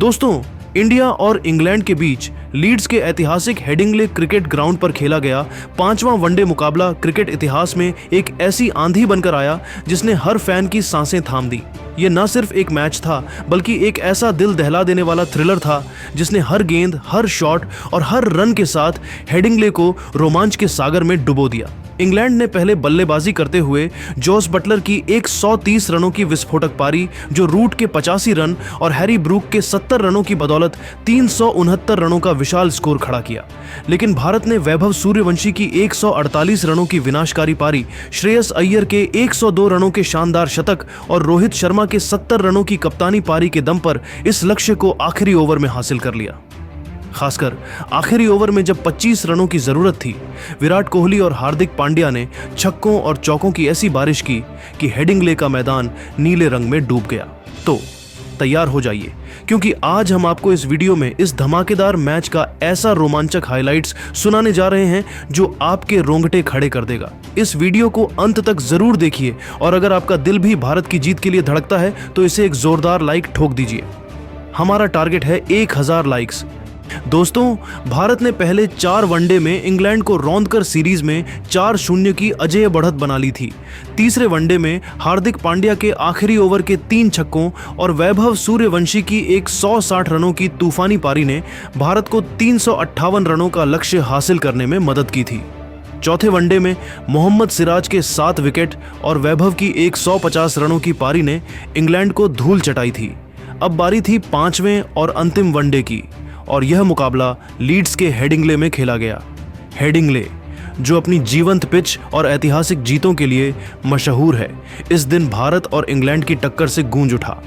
दोस्तों, इंडिया और इंग्लैंड के बीच लीड्स के ऐतिहासिक हेडिंग्ले क्रिकेट ग्राउंड पर खेला गया 5वां वनडे मुकाबला क्रिकेट इतिहास में एक ऐसी आंधी बनकर आया जिसने हर फैन की सांसें थाम दी। ये न सिर्फ एक मैच था बल्कि एक ऐसा दिल दहला देने वाला थ्रिलर था जिसने हर गेंद, हर शॉट और हर रन के साथ हेडिंग्ले को रोमांच के सागर में डुबो दिया। इंग्लैंड ने पहले बल्लेबाजी करते हुए जोस बटलर की 130 रनों की विस्फोटक पारी, जो रूट के 85 रन और हैरी ब्रूक के 70 रनों की बदौलत 369 रनों का विशाल स्कोर खड़ा किया। लेकिन भारत ने वैभव सूर्यवंशी की 148 रनों की विनाशकारी पारी, श्रेयस अय्यर के 102 रनों के शानदार शतक और रोहित शर्मा के 70 रनों की कप्तानी पारी के दम पर इस लक्ष्य को आखिरी ओवर में हासिल कर लिया। खासकर आखिरी ओवर में जब 25 रनों की जरूरत थी, विराट कोहली और हार्दिक पांड्या ने छक्कों और चौकों की ऐसी बारिश की कि हेडिंग्ले का मैदान नीले रंग में डूब गया। तो तैयार हो जाइए, क्योंकि आज हम आपको इस वीडियो में इस धमाकेदार मैच का ऐसा रोमांचक हाइलाइट्स सुनाने जा रहे हैं जो आपके रोंगटे खड़े कर देगा। इस वीडियो को अंत तक जरूर देखिए और अगर आपका दिल भी भारत की जीत के लिए धड़कता है तो इसे एक जोरदार लाइक ठोक दीजिए। हमारा टारगेट है 1000 लाइक्स। दोस्तों, भारत ने पहले 4 वनडे में इंग्लैंड को रौंदकर सीरीज में 4-0 की अजेय बढ़त बना ली थी। तीसरे वनडे में हार्दिक पांड्या के आखिरी ओवर के 3 छक्कों और वैभव सूर्यवंशी की 160 रनों की तूफानी पारी ने भारत को 358 रनों का लक्ष्य हासिल करने में मदद की थी। चौथे वनडे में मोहम्मद सिराज के 7 विकेट और वैभव की 150 रनों की पारी ने इंग्लैंड को धूल चटाई थी। अब बारी थी 5वें और अंतिम वनडे की और यह मुकाबला लीड्स के हेडिंग्ले में खेला गया। हेडिंग्ले, जो अपनी जीवंत पिच और ऐतिहासिक जीतों के लिए मशहूर है, इस दिन भारत और इंग्लैंड की टक्कर से गूंज उठा।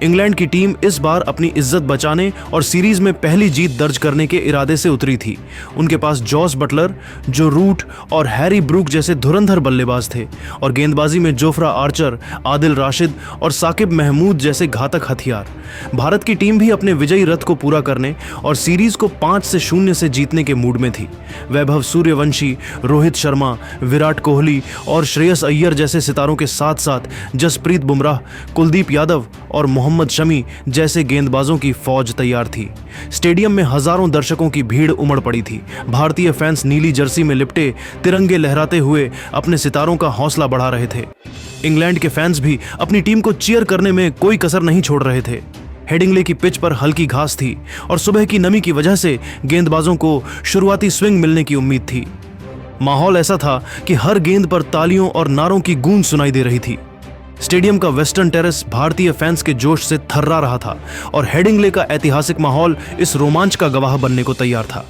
इंग्लैंड की टीम इस बार अपनी इज्जत बचाने और सीरीज में पहली जीत दर्ज करने के इरादे से उतरी थी। उनके पास जोस बटलर, जो रूट और हैरी ब्रूक जैसे धुरंधर बल्लेबाज थे, और गेंदबाजी में जोफ्रा आर्चर, आदिल राशिद और साकिब महमूद जैसे घातक हथियार। भारत की टीम भी अपने विजयी रथ को पूरा करने और सीरीज को 5-0 से जीतने के मूड में थी। वैभव सूर्यवंशी, रोहित शर्मा, विराट कोहली और श्रेयस अय्यर जैसे सितारों के साथ साथ जसप्रीत बुमराह, कुलदीप यादव और मोहम्मद शमी जैसे गेंदबाजों की फौज तैयार थी। स्टेडियम में हजारों दर्शकों की भीड़ उमड़ पड़ी थी। भारतीय फैंस नीली जर्सी में लिपटे तिरंगे लहराते हुए अपने सितारों का हौसला बढ़ा रहे थे। इंग्लैंड के फैंस भी अपनी टीम को चीयर करने में कोई कसर नहीं छोड़ रहे थे। हेडिंग्ले की पिच पर हल्की घास थी और सुबह की नमी की वजह से गेंदबाजों को शुरुआती स्विंग मिलने की उम्मीद थी। माहौल ऐसा था कि हर गेंद पर तालियों और नारों की गूंज सुनाई दे रही थी। स्टेडियम का वेस्टर्न टेरेस भारतीय फैंस के जोश से थर्रा रहा था और हेडिंग्ले का ऐतिहासिक माहौल इस रोमांच का गवाह बनने को तैयार था।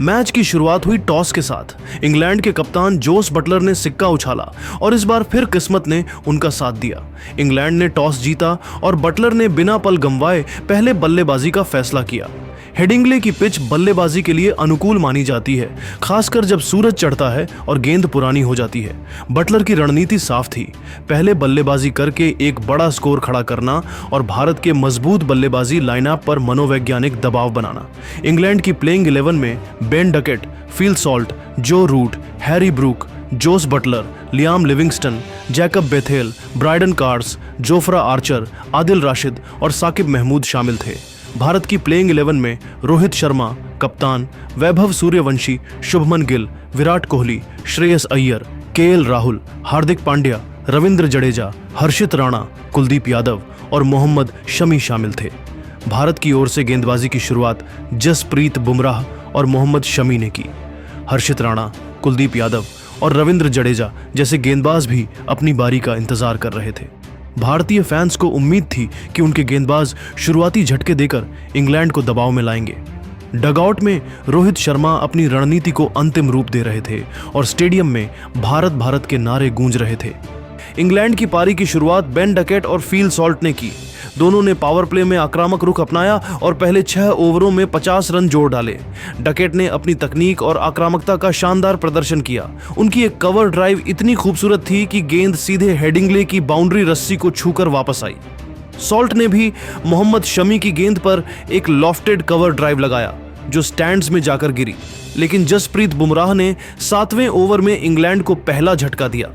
मैच की शुरुआत हुई टॉस के साथ। इंग्लैंड के कप्तान जोस बटलर ने सिक्का उछाला और इस बार फिर किस्मत ने उनका साथ दिया। इंग्लैंड ने टॉस जीता और बटलर ने बिना पल गंवाए पहले बल्लेबाजी का फैसला किया। हेडिंग्ले की पिच बल्लेबाजी के लिए अनुकूल मानी जाती है, खासकर जब सूरज चढ़ता है और गेंद पुरानी हो जाती है। बटलर की रणनीति साफ थी, पहले बल्लेबाजी करके एक बड़ा स्कोर खड़ा करना और भारत के मजबूत बल्लेबाजी लाइनअप पर मनोवैज्ञानिक दबाव बनाना। इंग्लैंड की प्लेइंग 11 में Ben Duckett, Phil Salt, Joe Root, Harry Brook, Jos Buttler, Liam Livingstone, Jacob Bethell, Brydon Carse, Jofra Archer, Adil Rashid और साकिब महमूद शामिल थे। भारत की प्लेइंग 11 में रोहित शर्मा कप्तान, वैभव सूर्यवंशी, शुभमन गिल, विराट कोहली, श्रेयस अय्यर, केएल राहुल, हार्दिक पांड्या, रविंद्र जडेजा, हर्षित राणा, कुलदीप यादव और मोहम्मद शमी शामिल थे। भारत की ओर से गेंदबाजी की शुरुआत जसप्रीत बुमराह और मोहम्मद शमी ने की। हर्षित राणा, कुलदीप यादव और रविंद्र जडेजा जैसे गेंदबाज भी अपनी बारी का इंतजार कर रहे थे। भारतीय फैंस को उम्मीद थी कि उनके गेंदबाज शुरुआती झटके देकर इंग्लैंड को दबाव में लाएंगे। डगआउट में रोहित शर्मा अपनी रणनीति को अंतिम रूप दे रहे थे और स्टेडियम में भारत भारत के नारे गूंज रहे थे। इंग्लैंड की पारी की शुरुआत बेन डकेट और फिल सॉल्ट ने की। दोनों ने पावर प्ले में आक्रामक रुख अपनाया और पहले 6 ओवरों में 50 रन जोड़ डाले। डकेट ने अपनी तकनीक और आक्रामकता का शानदार प्रदर्शन किया। उनकी एक कवर ड्राइव इतनी खूबसूरत थी कि गेंद सीधे हेडिंग्ले की बाउंड्री रस्सी को छूकर वापस आई। सॉल्ट ने भी मोहम्मद शमी की गेंद पर एक लॉफ्टेड कवर ड्राइव लगाया जो स्टैंड्स में जाकर गिरी, लेकिन जसप्रीत बुमराह ने 7वें ओवर में इंग्लैंड को पहला झटका दिया।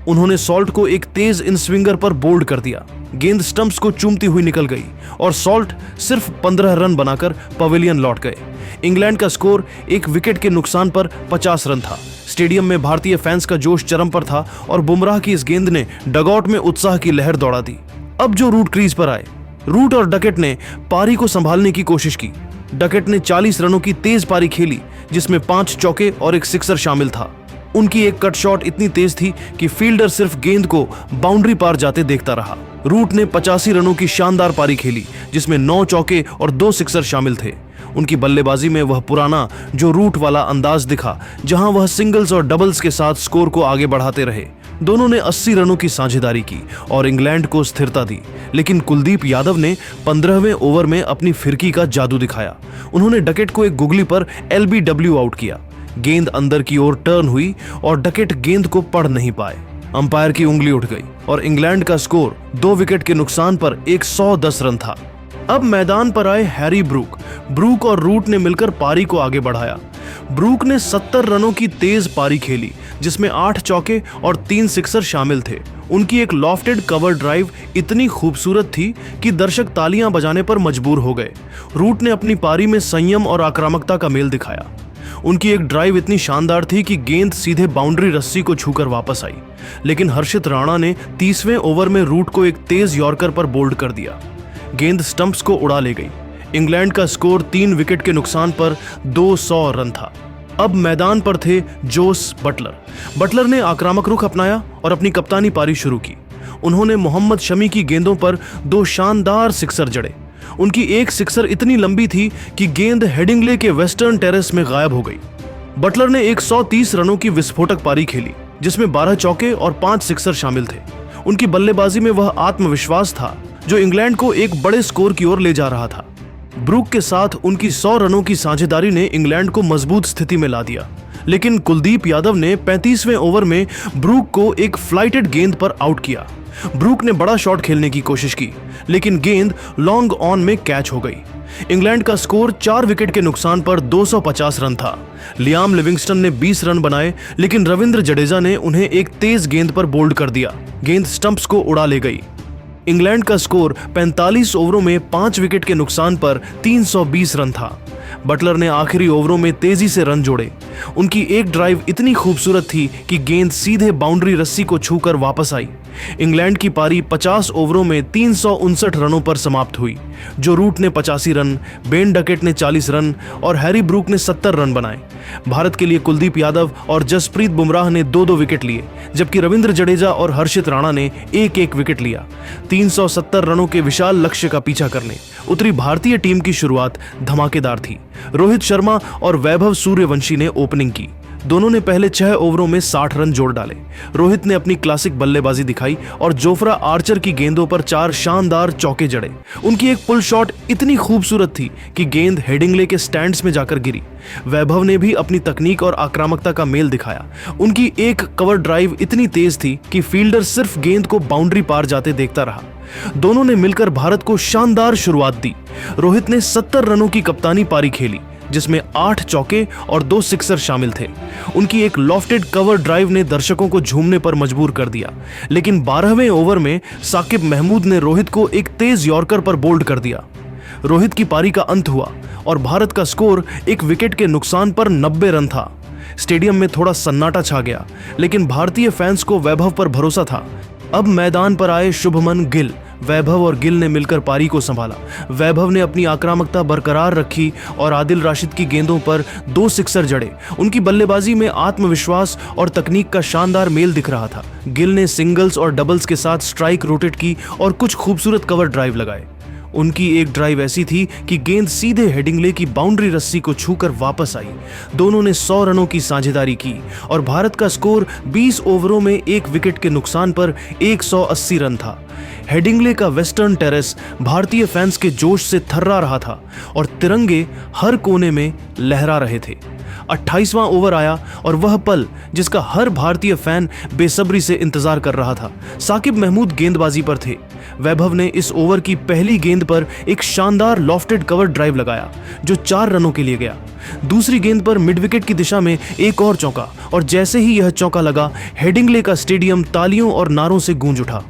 उन्होंने सॉल्ट को एक तेज इन स्विंगर पर बोल्ड कर दिया। गेंद स्टंप्स को चूमती हुई निकल गई और सॉल्ट सिर्फ 15 रन बनाकर पवेलियन लौट गए। इंग्लैंड का स्कोर एक विकेट के नुकसान पर 50 रन था। स्टेडियम में भारतीय फैंस का जोश चरम पर था और बुमराह की इस गेंद ने डगआउट में उत्साह की लहर दौड़ा दी। अब जो रूट क्रीज पर आए, रूट और डकेट ने पारी को संभालने की कोशिश की। डकेट ने 40 रनों की तेज पारी खेली, जिसमें 5 चौके और एक सिक्सर शामिल था। उनकी एक कट शॉट इतनी तेज थी कि फील्डर सिर्फ गेंद को बाउंड्री पार जाते देखता रहा। रूट ने 85 रनों की शानदार पारी खेली, जिसमें 9 चौके और 2 सिक्सर शामिल थे। उनकी बल्लेबाजी में वह पुराना जो रूट वाला अंदाज दिखा, जहां वह सिंगल्स और डबल्स के साथ स्कोर को आगे बढ़ाते रहे। दोनों ने 80 रनों की साझेदारी की और इंग्लैंड को स्थिरता दी, लेकिन कुलदीप यादव ने 15वें ओवर में अपनी फिरकी का जादू दिखाया। उन्होंने डकेट को एक गुगली पर LBW आउट किया। गेंद अंदर की ओर टर्न हुई और डकेट गेंद को पढ़ नहीं पाए। अंपायर की उंगली उठ गई और इंग्लैंड का स्कोर 2 विकेट के नुकसान पर 110 रन था। अब मैदान पर आए हैरी ब्रूक और रूट ने मिलकर पारी को आगे बढ़ाया। ब्रूक ने 70 रनों की तेज पारी खेली, जिसमें 8 चौके और 3 सिक्सर शामिल थे। उनकी एक लॉफ्टेड कवर ड्राइव इतनी खूबसूरत थी कि दर्शक तालियां बजाने पर मजबूर हो गए। रूट ने अपनी पारी में संयम और आक्रामकता का मेल दिखाया। उनकी एक ड्राइव इतनी शानदार थी कि गेंद सीधे बाउंड्री रस्सी को छूकर वापस आई, लेकिन हर्षित राणा ने 30वें ओवर में रूट को एक तेज यॉर्कर पर बोल्ड कर दिया। गेंद स्टंप्स को उड़ा ले गई। इंग्लैंड का स्कोर 3 विकेट के नुकसान पर 200 रन था। अब मैदान पर थे जोस बटलर ने आक्रामक रुख अपनाया और अपनी कप्तानी पारी शुरू की। उन्होंने मोहम्मद शमी की गेंदों पर 2 शानदार सिक्सर जड़े। उनकी एक सिक्सर इतनी लंबी थी कि गेंद हेडिंगले के वेस्टर्न टेरेस में गायब हो गई। बटलर ने 130 रनों की विस्फोटक पारी खेली, जिसमें 12 चौके और 5 सिक्सर शामिल थे। उनकी बल्लेबाजी में वह आत्मविश्वास था जो इंग्लैंड को एक बड़े स्कोर की ओर ले जा रहा था। ब्रूक के साथ उनकी 100 रनों की साझेदारी ने इंग्लैंड को मजबूत स्थिति में ला दिया, लेकिन कुलदीप यादव ने 35वें ओवर में ब्रूक को एक फ्लाइटेड गेंद पर आउट किया। ब्रूक ने बड़ा शॉट खेलने की कोशिश की, लेकिन गेंद लॉन्ग ऑन में कैच हो गई। इंग्लैंड का स्कोर 4 विकेट के नुकसान पर 250 रन था। लियाम लिविंगस्टन ने 20 रन बनाए, लेकिन रविंद्र जडेजा ने उन्हें एक तेज गेंद पर बोल्ड कर दिया। गेंद स्टंप्स को उड़ा ले गई। इंग्लैंड का स्कोर 45 ओवरों में 5 विकेट के नुकसान पर 320 रन था। बटलर ने आखिरी ओवरों में तेजी से रन जोड़े। उनकी एक ड्राइव इतनी खूबसूरत थी कि गेंद सीधे बाउंड्री रस्सी को छूकर वापस आई। इंग्लैंड की पारी 50 ओवरों में 359 रनों पर समाप्त हुई। जो रूट ने 85 रन, बेन डकेट ने 40 रन और हैरी ब्रूक ने 70 रन बनाए। भारत के लिए कुलदीप यादव और जसप्रीत बुमराह ने 2-2 विकेट लिए, जबकि रविंद्र जडेजा और हर्षित राणा ने 1-1 विकेट लिया। 370 रनों के विशाल लक्ष्य का पीछा करने उतरी भारतीय टीम की शुरुआत धमाकेदार थी। रोहित शर्मा और वैभव सूर्यवंशी ने ओपनिंग की। दोनों ने पहले 6 ओवरों में 60 रन जोड़ डाले। रोहित ने अपनी क्लासिक बल्लेबाजी दिखाई और जोफ्रा आर्चर की गेंदों पर 4 शानदार चौके जड़े। उनकी एक पुल शॉट इतनी खूबसूरत थी कि गेंद हेडिंगले के स्टैंड्स में जाकर गिरी। वैभव ने भी अपनी तकनीक और आक्रामकता का मेल दिखाया। उनकी एक कवर ड्राइव इतनी तेज थी कि फील्डर सिर्फ गेंद को बाउंड्री पार जाते देखता रहा। दोनों ने मिलकर भारत को शानदार शुरुआत दी। रोहित ने 70 रनों की कप्तानी पारी खेली, जिसमें 8 चौके और 2 सिक्सर शामिल थे। उनकी एक लॉफ्टेड कवर ड्राइव ने दर्शकों को झूमने पर मजबूर कर दिया, लेकिन 12वें ओवर में साकिब महमूद ने रोहित को एक तेज यॉर्कर पर बोल्ड कर दिया। रोहित की पारी का अंत हुआ और भारत का स्कोर 1 विकेट के नुकसान पर 90 रन था। स्टेडियम में थोड़ा सन्नाटा छा गया, लेकिन भारतीय फैंस को वैभव पर भरोसा था। अब मैदान पर आए शुभमन गिल। वैभव और गिल ने मिलकर पारी को संभाला। वैभव ने अपनी आक्रामकता बरकरार रखी और आदिल राशिद की गेंदों पर 2 सिक्सर जड़े। उनकी बल्लेबाजी में आत्मविश्वास और तकनीक का शानदार मेल दिख रहा था। गिल ने सिंगल्स और डबल्स के साथ स्ट्राइक रोटेट की और कुछ खूबसूरत कवर ड्राइव लगाए। उनकी एक ड्राइव ऐसी थी कि गेंद सीधे हेडिंगले की बाउंड्री रस्सी को छूकर वापस आई। दोनों ने 100 रनों की साझेदारी की और भारत का स्कोर 20 ओवरों में 1 विकेट के नुकसान पर 180 रन था। हेडिंगले का वेस्टर्न टेरेस भारतीय फैंस के जोश से थर्रा रहा था और तिरंगे हर कोने में लहरा रहे थे। 28वां ओवर आया और वह पल जिसका हर भारतीय फैन बेसब्री से इंतजार कर रहा था। साकिब महमूद गेंदबाजी पर थे। वैभव ने इस ओवर की पहली गेंद पर एक शानदार लॉफ्टेड कवर ड्राइव लगाया जो 4 रनों के लिए गया। दूसरी गेंद पर मिड विकेट की दिशा में एक और चौका, और जैसे ही यह चौका लगा, हेडिंग्ले का स्टेडियम तालियों और नारों से गूंज उठा।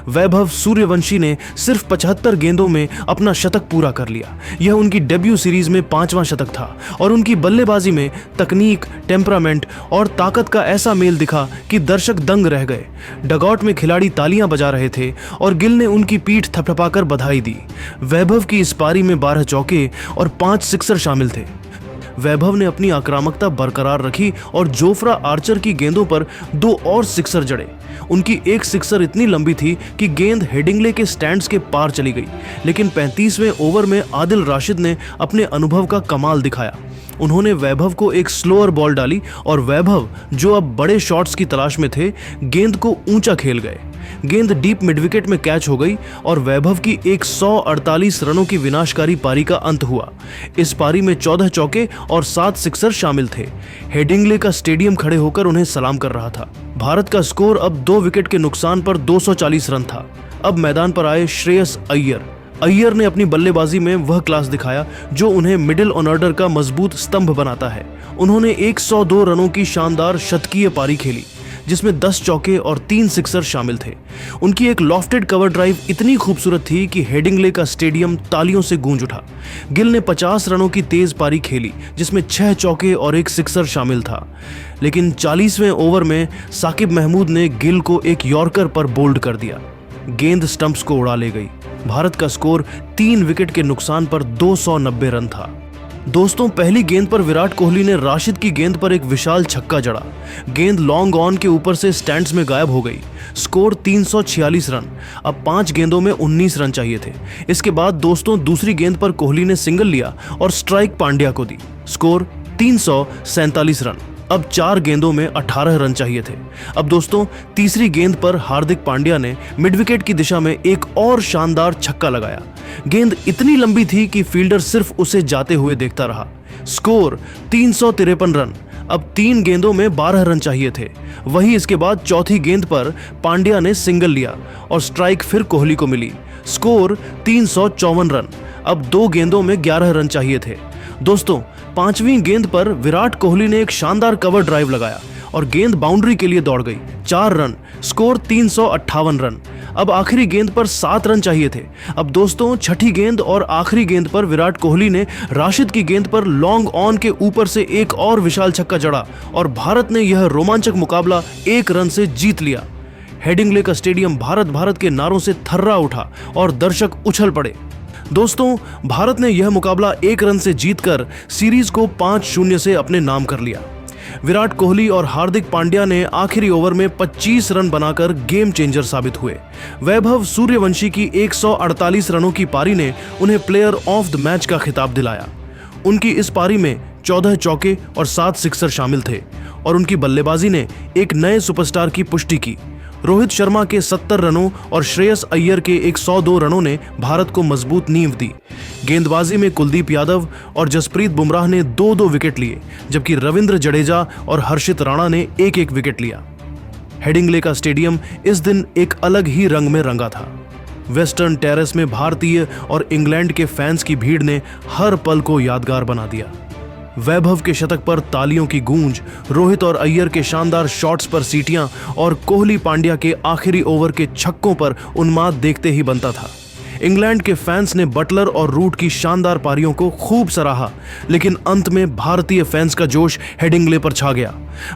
वैभव सूर्यवंशी ने सिर्फ 75 गेंदों में अपना शतक पूरा कर लिया। यह उनकी डेब्यू सीरीज में 5वां शतक था और उनकी बल्लेबाजी में तकनीक, टेम्परामेंट और ताकत का ऐसा मेल दिखा कि दर्शक दंग रह गए। डगआउट में खिलाड़ी तालियां बजा रहे थे और गिल ने उनकी पीठ थपथपाकर बधाई दी। वैभव की इस पारी में 12 चौके और 5 सिक्सर शामिल थे। वैभव ने अपनी आक्रामकता बरकरार रखी और जोफ्रा आर्चर की गेंदों पर 2 और सिक्सर जड़े। उनकी एक सिक्सर इतनी लंबी थी कि गेंद हेडिंग्ले के स्टैंड्स के पार चली गई, लेकिन 35वें ओवर में आदिल राशिद ने अपने अनुभव का कमाल दिखाया। उन्होंने वैभव को एक स्लोअर बॉल डाली और वैभव, जो अब बड़े शॉट्स की तलाश में थे, गेंद को ऊंचा खेल गए। गेंद डीप मिड विकेट में कैच हो गई और वैभव की 148 रनों की विनाशकारी पारी का अंत हुआ। इस पारी में 14 चौके और 7 सिक्सर शामिल थे। हेडिंग्ले का स्टेडियम खड़े होकर उन्हें सलाम कर रहा था। भारत का स्कोर अब 2 विकेट के नुकसान पर 240 रन था। अब मैदान पर आए श्रेयस अय्यर ने अपनी बल्लेबाजी में वह क्लास दिखाया जो उन्हें मिडिल ऑर्डर का मजबूत स्तंभ बनाता है। उन्होंने 102 रनों की शानदार शतकीय पारी खेली जिसमें 10 चौके और 3 सिक्सर शामिल थे। उनकी एक लॉफ्टेड कवर ड्राइव इतनी खूबसूरत थी कि हेडिंग्ले का स्टेडियम तालियों से गूंज उठा। गिल ने 50 रनों की तेज पारी खेली जिसमें 6 चौके और 1 सिक्सर शामिल था, लेकिन 40वें ओवर में साकिब महमूद ने गिल को एक यॉर्कर पर बोल्ड कर दिया। गेंद स्टंप्स को उड़ा ले गई। भारत का स्कोर 3 विकेट के नुकसान पर 290 रन था। दोस्तों, पहली गेंद पर विराट कोहली ने राशिद की गेंद पर एक विशाल छक्का जड़ा। गेंद लॉन्ग ऑन के ऊपर से स्टैंड्स में गायब हो गई। Score 346 run. अब 5 गेंदों में 19 रन चाहिए थे। इसके बाद दोस्तों, दूसरी गेंद पर कोहली ने सिंगल लिया और स्ट्राइक पांड्या को दी। Score 347 run. अब 4 गेंदों में 18 रन चाहिए थे। अब दोस्तों, तीसरी गेंद पर हार्दिक पांड्या ने मिड विकेट की दिशा में एक और शानदार छक्का लगाया। गेंद इतनी लंबी थी कि फील्डर सिर्फ उसे जाते हुए देखता रहा। Score 353 run. अब 3 गेंदों में 12 रन चाहिए थे। वही इसके बाद चौथी गेंद पर पांड्या ने सिंगल लिया और स्ट्राइक फिर कोहली को मिली। Score 354 run. अब 2 गेंदों में 11 रन चाहिए थे। दोस्तों, 5वीं गेंद पर विराट कोहली ने एक शानदार कवर ड्राइव लगाया और गेंद बाउंड्री के लिए दौड़ गई। 4 रन। Score 358 run. अब आखिरी गेंद पर 7 रन चाहिए थे। अब दोस्तों, छठी गेंद और आखिरी गेंद पर विराट कोहली ने राशिद की गेंद पर लॉन्ग ऑन के ऊपर से एक और विशाल छक्का जड़ा और भारत ने यह रोमांचक मुकाबला 1 रन से जीत लिया। हेडिंग्ले का स्टेडियम भारत के नारों से थर्रा उठा और दर्शक उछल पड़े। दोस्तों, भारत ने यह मुकाबला 1 रन से जीतकर सीरीज को 5-0 से अपने नाम कर लिया। विराट कोहली और हार्दिक पांड्या ने आखिरी ओवर में 25 रन बनाकर गेम चेंजर साबित हुए। वैभव सूर्यवंशी की 148 रनों की पारी ने उन्हें प्लेयर ऑफ द मैच का खिताब दिलाया। उनकी इस पारी में 14 चौके और 7 सिक्सर शामिल थे और उनकी बल्लेबाजी ने एक नए सुपरस्टार की पुष्टि की। रोहित शर्मा के 70 रनों और श्रेयस अय्यर के 102 रनों ने भारत को मजबूत नींव दी। गेंदबाजी में कुलदीप यादव और जसप्रीत बुमराह ने 2-2 विकेट लिए, जबकि रविंद्र जडेजा और हर्षित राणा ने 1-1 विकेट लिया। हेडिंग्ले का स्टेडियम इस दिन एक अलग ही रंग में रंगा था। वेस्टर्न टेरेस में भारतीय और इंग्लैंड के फैंस की भीड़ ने हर पल को यादगार बना दिया। वैभव के शतक पर तालियों की गूंज, रोहित और अय्यर के शानदार शॉट्स पर सीटियां और कोहली पांड्या के आखिरी ओवर के छक्कों पर उन्माद देखते ही बनता था। इंग्लैंड के फैंस ने बटलर और रूट की शानदार पारियों को खूब सराहा, लेकिन अंत में भारतीय फैंस का जोश हेडिंग्ले पर छा गया।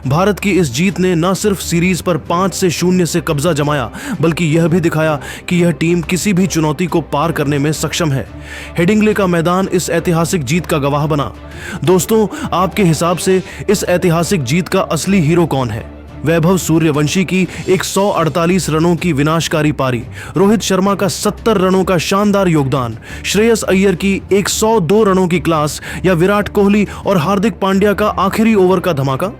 भारत की इस जीत ने न सिर्फ सीरीज पर 5-0 से कब्जा जमाया, बल्कि यह भी दिखाया कि यह टीम किसी भी चुनौती को पार करने में सक्षम है। हेडिंग्ले का मैदान इस ऐतिहासिक जीत का गवाह बना। दोस्तों, आपके हिसाब से इस ऐतिहासिक जीत का असली हीरो कौन है? वैभव सूर्यवंशी की 148 रनों की विनाशकारी पारी, रोहित शर्मा का 70 रनों का शानदार योगदान, श्रेयस अय्यर की 102 रनों की क्लास, या विराट कोहली और हार्दिक पांड्या का आखिरी ओवर का धमाका?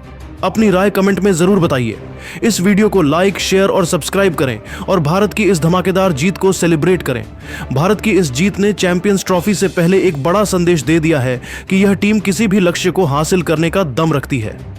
अपनी राय कमेंट में जरूर बताइए। इस वीडियो को लाइक, शेयर और सब्सक्राइब करें और भारत की इस धमाकेदार जीत को सेलिब्रेट करें। भारत की इस जीत ने चैंपियंस ट्रॉफी से पहले एक बड़ा संदेश दे दिया है कि यह टीम किसी भी लक्ष्य को हासिल करने का दम रखती है।